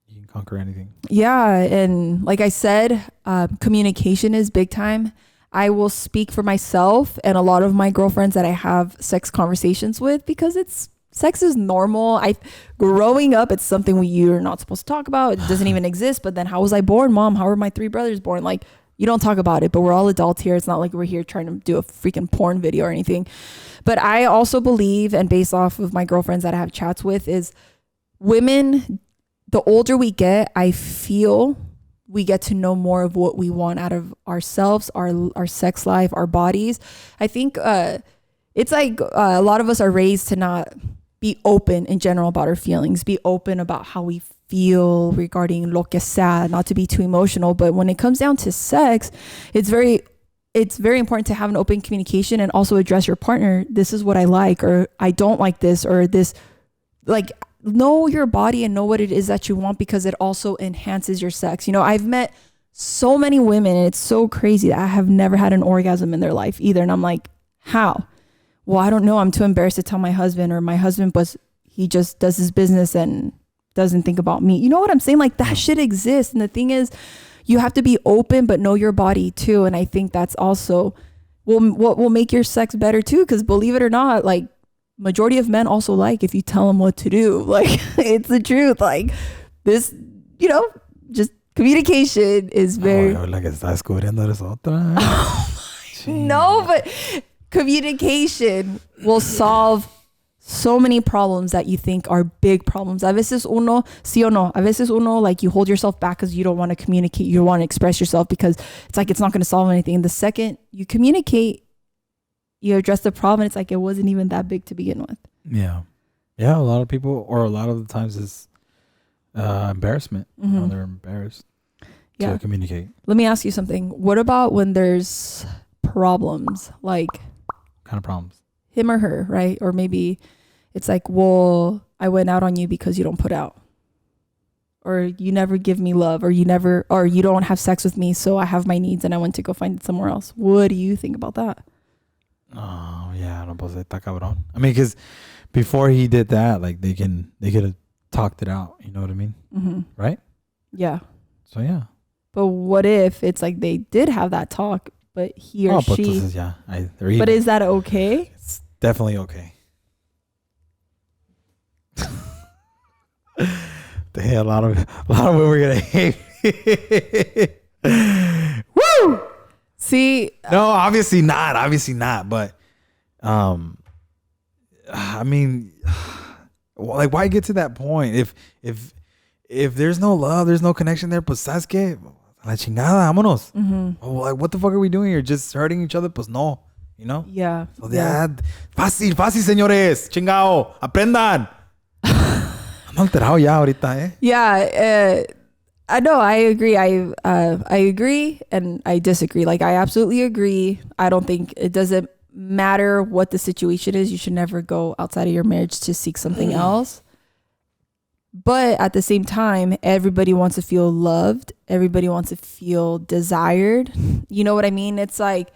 you can conquer anything. Yeah. And like I said, communication is big time. I will speak for myself and a lot of my girlfriends that I have sex conversations with, because sex is normal. Growing up, it's something you're not supposed to talk about. It doesn't even exist. But then how was I born, Mom? How were my 3 brothers born? Like, you don't talk about it, but we're all adults here. It's not like we're here trying to do a freaking porn video or anything. But I also believe, and based off of my girlfriends that I have chats with, is women, the older we get, I feel we get to know more of what we want out of ourselves, our sex life, our bodies. I think it's like a lot of us are raised to not be open in general about our feelings, be open about how we feel regarding lo que sea, not to be too emotional. But when it comes down to sex, it's very important to have an open communication and also address your partner. This is what I like, or I don't like this, or this. Like, know your body and know what it is that you want, because it also enhances your sex. You know, I've met so many women, and it's so crazy that I have never had an orgasm in their life either. And I'm like, how? Well, I don't know. I'm too embarrassed to tell my husband, or my husband he just does his business and doesn't think about me. You know what I'm saying? Like, that shit exists. And the thing is, you have to be open, but know your body too. And I think that's also what will make your sex better too. Because believe it or not, like, majority of men also like if you tell them what to do. Like, it's the truth. Like, this, you know, just communication is very... like, está descubriendo eres otra. No, but communication will solve so many problems that you think are big problems. A veces uno, sí o no, a veces uno, like, you hold yourself back because you don't want to communicate. You don't want to express yourself because it's like, it's not going to solve anything. And the second you communicate, you address the problem. It's like it wasn't even that big to begin with. Yeah. Yeah, a lot of people, or a lot of the times it's embarrassment. You know, they're embarrassed to communicate. Let me ask you something. What about when there's problems? Like, what kind of problems? Him or her, right? Or maybe it's like, well, I went out on you because you don't put out. Or you never give me love, or you don't have sex with me, so I have my needs and I went to go find it somewhere else. What do you think about that? Oh, yeah, no, pues está cabrón. I mean, because before he did that, like they could have talked it out. You know what I mean? Mm-hmm. Right? Yeah. So, yeah. But what if it's like they did have that talk, but he or she... But is that okay? It's definitely okay. A lot of women are gonna hate me. Woo! See, no, obviously not. But, I mean, like, why get to that point? If there's no love, there's no connection there, pues, ¿sabes qué? La chingada, vámonos. Oh, like, what the fuck are we doing here? Just hurting each other? Pues no, you know? Yeah. So fácil, señores. Chingao, aprendan. Alterado ya ahorita, eh? Yeah, I know. I agree. I agree and I disagree. Like, I absolutely agree. I don't think it doesn't matter what the situation is. You should never go outside of your marriage to seek something else. But at the same time, everybody wants to feel loved. Everybody wants to feel desired. You know what I mean? It's like,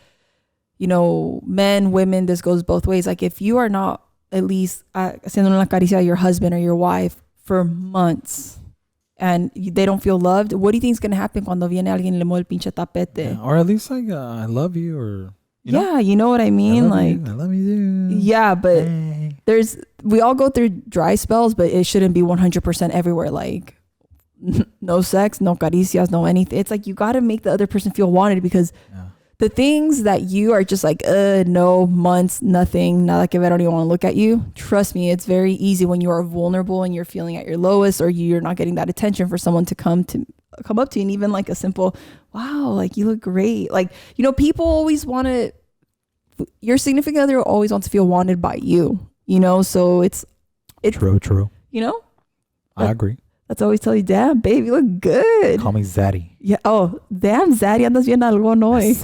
you know, men, women, this goes both ways. Like, if you are not at least haciendo una caricia to your husband or your wife for months and they don't feel loved, what do you think is going to happen cuando viene alguien y le mueve el pinche tapete? Yeah, or at least like, I love you, or you know? Yeah, you know what I mean? I love you too. Yeah, but we all go through dry spells, but it shouldn't be 100% everywhere. Like, no sex, no caricias, no anything. It's like you got to make the other person feel wanted, because the things that you are just like, no, months, nothing, nada que ver, I don't even want to look at you. Trust me, it's very easy when you are vulnerable and you're feeling at your lowest, or you're not getting that attention, for someone to come up to you, and even like a simple, wow, like you look great. Like, you know, people always want to, your significant other always wants to feel wanted by you, you know? So it's true. You know? I agree. Let's always tell you, damn, babe, you look good. Call me Zaddy. Yeah. Oh, damn, Zaddy, andas bien algo hoy.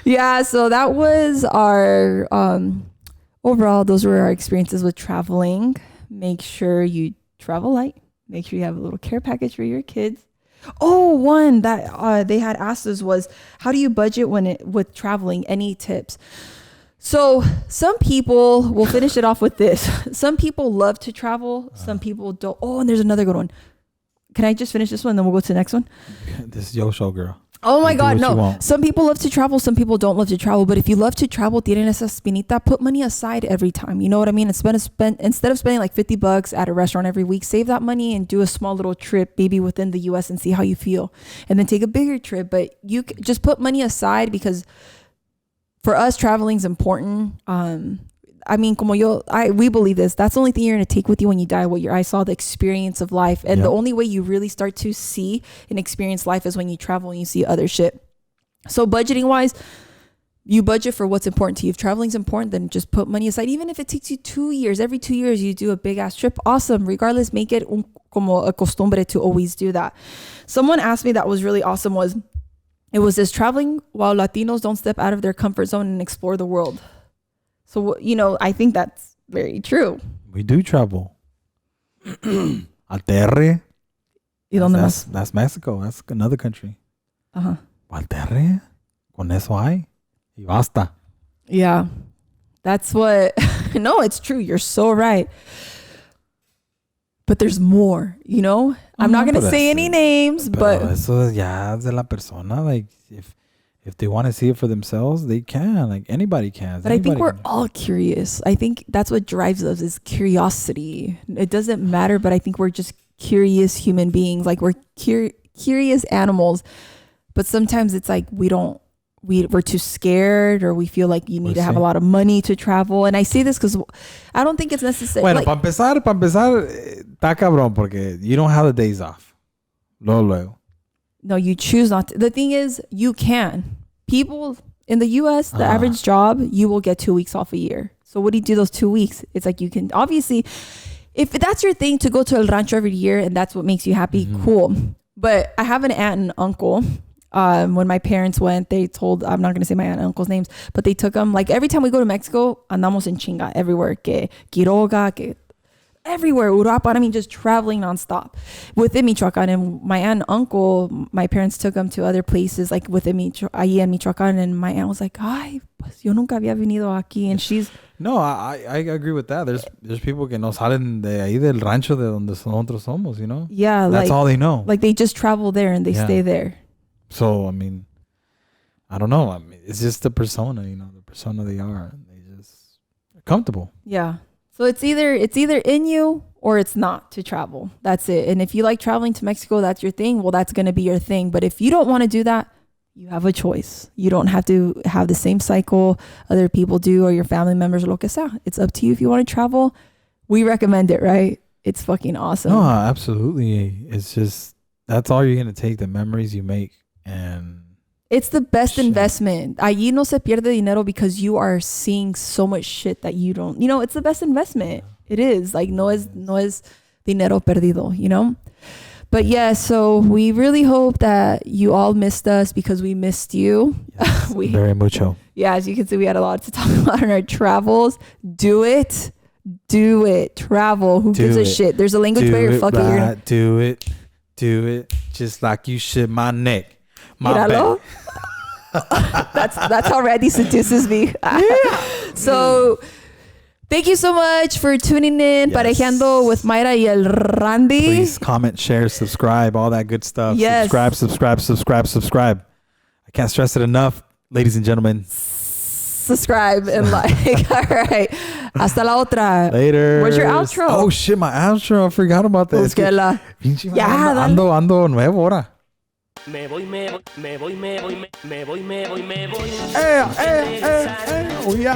Yeah. So that was our, overall, those were our experiences with traveling. Make sure you travel light. Make sure you have a little care package for your kids. Oh, one that they had asked us was, how do you budget with traveling? Any tips? So some people, we'll finish it off with this. Some people love to travel. Some people don't. Oh, and there's another good one. Can I just finish this one and then we'll go to the next one? This is your show, girl. Oh my God, no. Some people love to travel. Some people don't love to travel. But if you love to travel, tienen esa espinita, put money aside every time. You know what I mean? And instead of spending like $50 at a restaurant every week, save that money and do a small little trip, maybe within the US, and see how you feel. And then take a bigger trip. But you just put money aside, because for us, traveling is important. I mean, we believe this. That's the only thing you're going to take with you when you die. I saw the experience of life. And the only way you really start to see and experience life is when you travel and you see other shit. So budgeting wise, you budget for what's important to you. If traveling is important, then just put money aside. Even if it takes you 2 years, every 2 years you do a big ass trip. Awesome. Regardless, make it como a costumbre to always do that. Someone asked me that was really awesome it was this: traveling while Latinos don't step out of their comfort zone and explore the world. So, you know, I think that's very true. We do travel. Alterre. That's Mexico. That's another country. Uh-huh. Alterre. Con eso hay. Y basta. Yeah. That's what... No, it's true. You're so right. But there's more, you know? I'm not going to say any names, but... Eso ya de la persona. Like, if they want to see it for themselves, they can. Like, anybody can. But I think we're all curious. I think that's what drives us, is curiosity. It doesn't matter, but I think we're just curious human beings. Like, we're curious animals. But sometimes it's like we're too scared, or we feel like you need to have a lot of money to travel. And I say this because I don't think it's necessary. Bueno, para empezar, está cabrón, porque you don't have the days off. Luego. No, you choose not to. The thing is, you can. People, In the US, the average job, you will get 2 weeks off a year. So what do you do those 2 weeks? It's like you can obviously, if that's your thing to go to El Rancho every year and that's what makes you happy, cool. But I have an aunt and uncle. When my parents went, they told, I'm not going to say my aunt and uncle's names, but they took them, like every time we go to Mexico, andamos en chinga everywhere. Que Quiroga, que everywhere. Uruapan, I mean, just traveling nonstop. Within Michoacan, and my aunt and uncle, my parents took them to other places, like within ahí en Michoacan, and my aunt was like, ay, pues yo nunca había venido aquí, and she's... No, I agree with that. There's people que no salen de ahí del rancho de donde nosotros somos, you know? Yeah. That's all they know. Like they just travel there and they stay there. So, I mean, I don't know. I mean, it's just the persona, you know, the persona they are. They just are comfortable. Yeah. So it's either in you or it's not to travel. That's it. And if you like traveling to Mexico, that's your thing. Well, that's going to be your thing. But if you don't want to do that, you have a choice. You don't have to have the same cycle other people do or your family members or lo que sea. It's up to you if you want to travel. We recommend it, right? It's fucking awesome. No, absolutely. It's just, that's all you're going to take, the memories you make. And it's the best investment. Allí no se pierde dinero because you are seeing so much shit that you don't, you know, it's the best investment. It is like, no es dinero perdido, you know? But yeah, so we really hope that you all missed us because we missed you. Yes, very mucho. Yeah, as you can see, we had a lot to talk about in our travels. Do it. Travel. Who gives a shit? There's a language barrier. Fuck it. Do it. Just like you should my neck. My back. That's how Randy seduces me. So thank you so much for tuning in. Parejeando with Myra y el Randy. Please comment, share, subscribe, all that good stuff. Yes. Subscribe. I can't stress it enough, ladies and gentlemen. Subscribe and like. All right. Hasta la otra. Later. Where's your outro? Oh shit, my outro. I forgot about that. Ando nuevo ahora. Me voy. Oh yeah.